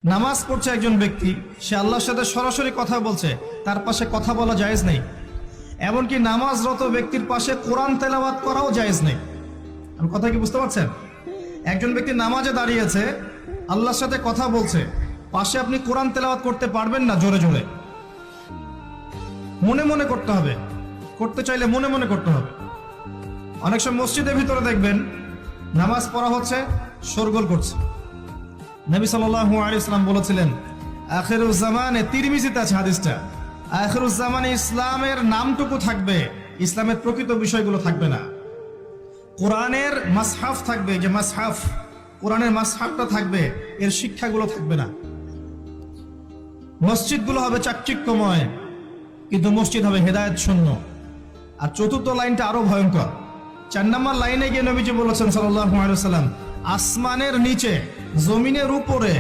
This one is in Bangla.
নামাজ পড়ছে একজন ব্যক্তি, সে আল্লাহর সাথে সরাসরি কথা বলছে, তার পাশে কথা বলা জায়েজ নেই। এমনকি নামাজরত ব্যক্তির পাশে কোরআন তেলাওয়াত করাও জায়েজ নেই। আমি কথা কি বুঝতে পারছেন? একজন ব্যক্তি নামাজে দাঁড়িয়েছে, আল্লাহর সাথে কথা বলছে, পাশে আপনি কোরআন তেলাওয়াত করতে পারবেন না জোরে জোরে। মনে মনে করতে হবে, করতে চাইলে মনে মনে করতে হবে। অনেক সময় মসজিদের ভিতরে দেখবেন নামাজ পড়া হচ্ছে, শোরগোল করছে। নবী সাল্লাল্লাহু আলাইহি ওয়াসাল্লাম বলেছিলেন, আখিরুজ জামানে, তিরমিজিতে আছে হাদিসটা, আখিরুজ জামানে ইসলামের নামটুকু থাকবে, ইসলামের প্রকৃত বিষয়গুলো থাকবে না। কোরআনের মাসহাফ থাকবে, যে মাসহাফ, কোরআনের মাসহাফটা থাকবে, এর শিক্ষাগুলো থাকবে না। মসজিদগুলো হবে চাকচিক্যময়, কিন্তু মসজিদ হবে হেদায়েত শূন্য। আর চতুর্থ লাইনটা আরো ভয়ঙ্কর। 4 নম্বর লাইনে গিয়ে নবীজি বলেছেন সাল্লাল্লাহু আলাইহি ওয়াসাল্লাম, আসমানের নিচে, জমিনের উপরে